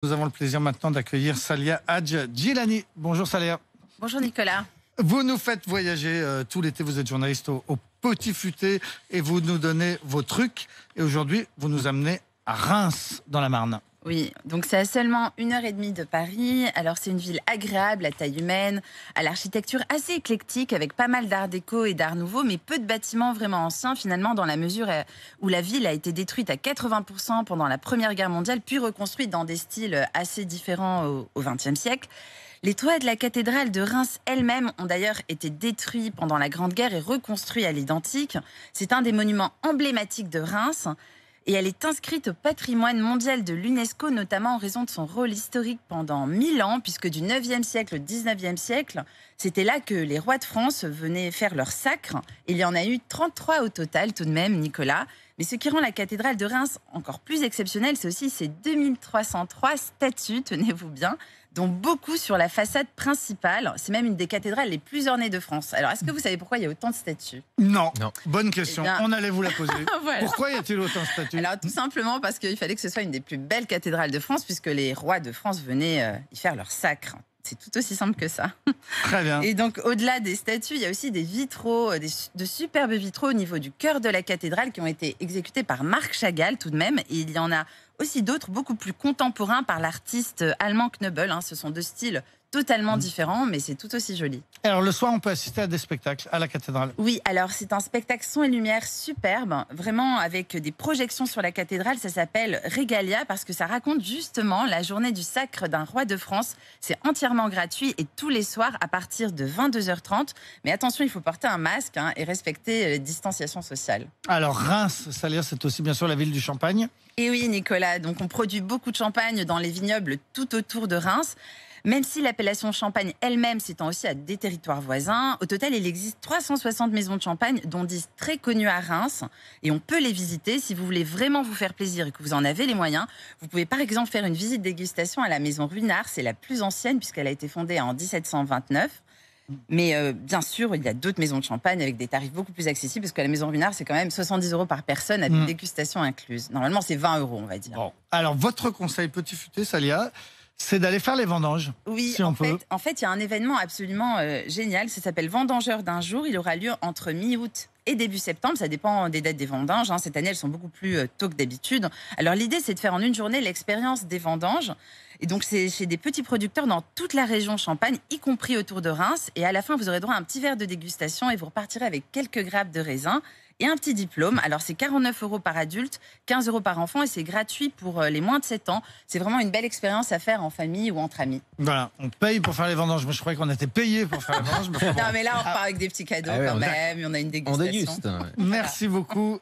Nous avons le plaisir maintenant d'accueillir Salia Hadj Djilani. Bonjour Salia. Bonjour Nicolas. Vous nous faites voyager tout l'été, vous êtes journaliste au Petit Futé et vous nous donnez vos trucs. Et aujourd'hui, vous nous amenez à Reims, dans la Marne. Oui, donc c'est à seulement 1h30 de Paris. Alors c'est une ville agréable, à taille humaine, à l'architecture assez éclectique, avec pas mal d'art déco et d'art nouveau, mais peu de bâtiments vraiment anciens finalement, dans la mesure où la ville a été détruite à 80% pendant la Première Guerre mondiale, puis reconstruite dans des styles assez différents au XXe siècle. Les toits de la cathédrale de Reims elle-même ont d'ailleurs été détruits pendant la Grande Guerre et reconstruits à l'identique. C'est un des monuments emblématiques de Reims. Et elle est inscrite au patrimoine mondial de l'UNESCO, notamment en raison de son rôle historique pendant 1000 ans, puisque du 9e siècle au 19e siècle, c'était là que les rois de France venaient faire leur sacre. Il y en a eu 33 au total, tout de même, Nicolas. Mais ce qui rend la cathédrale de Reims encore plus exceptionnelle, c'est aussi ses 2303 statues, tenez-vous bien, dont beaucoup sur la façade principale. C'est même une des cathédrales les plus ornées de France. Alors, est-ce que vous savez pourquoi il y a autant de statues ? Non. Bonne question. Eh bien... On allait vous la poser. Voilà. Pourquoi y a-t-il autant de statues ? Alors, tout simplement parce qu'il fallait que ce soit une des plus belles cathédrales de France, puisque les rois de France venaient y faire leur sacre. C'est tout aussi simple que ça. Très bien. Et donc, au-delà des statues, il y a aussi des vitraux, de superbes vitraux au niveau du cœur de la cathédrale qui ont été exécutés par Marc Chagall, tout de même. Et il y en a aussi d'autres, beaucoup plus contemporains, par l'artiste allemand Knöbel. Ce sont deux styles totalement différents, mais c'est tout aussi joli. Alors, le soir, on peut assister à des spectacles à la cathédrale. Oui, alors c'est un spectacle son et lumière superbe, vraiment avec des projections sur la cathédrale. Ça s'appelle Régalia parce que ça raconte justement la journée du sacre d'un roi de France. C'est entièrement gratuit et tous les soirs à partir de 22h30. Mais attention, il faut porter un masque et respecter les distanciations sociales. Alors, Reims, Salia, c'est aussi bien sûr la ville du champagne. Et oui, Nicolas, donc on produit beaucoup de champagne dans les vignobles tout autour de Reims. Même si l'appellation Champagne elle-même s'étend aussi à des territoires voisins, au total, il existe 360 maisons de champagne, dont 10 très connues à Reims. Et on peut les visiter si vous voulez vraiment vous faire plaisir et que vous en avez les moyens. Vous pouvez par exemple faire une visite dégustation à la maison Ruinart. C'est la plus ancienne puisqu'elle a été fondée en 1729. Mais bien sûr, il y a d'autres maisons de champagne avec des tarifs beaucoup plus accessibles parce que la maison Ruinart, c'est quand même 70 € par personne avec dégustation incluse. Normalement, c'est 20 €, on va dire. Bon. Alors, votre conseil Petit Futé, Salia, c'est d'aller faire les vendanges. Oui, si on peut. En fait, il y a un événement absolument génial. Ça s'appelle Vendangeurs d'un jour. Il aura lieu entre mi-août et début septembre. Ça dépend des dates des vendanges. Cette année, elles sont beaucoup plus tôt que d'habitude. Alors, l'idée, c'est de faire en une journée l'expérience des vendanges. Et donc, c'est chez des petits producteurs dans toute la région Champagne, y compris autour de Reims. Et à la fin, vous aurez droit à un petit verre de dégustation et vous repartirez avec quelques grappes de raisin et un petit diplôme. Alors, c'est 49 € par adulte, 15 € par enfant et c'est gratuit pour les moins de 7 ans. C'est vraiment une belle expérience à faire en famille ou entre amis. Voilà, on paye pour faire les vendanges. Moi, je croyais qu'on était payé pour faire les vendanges. Non, mais là, on repart avec des petits cadeaux quand même. On a une dégustation. On déguste. Merci beaucoup.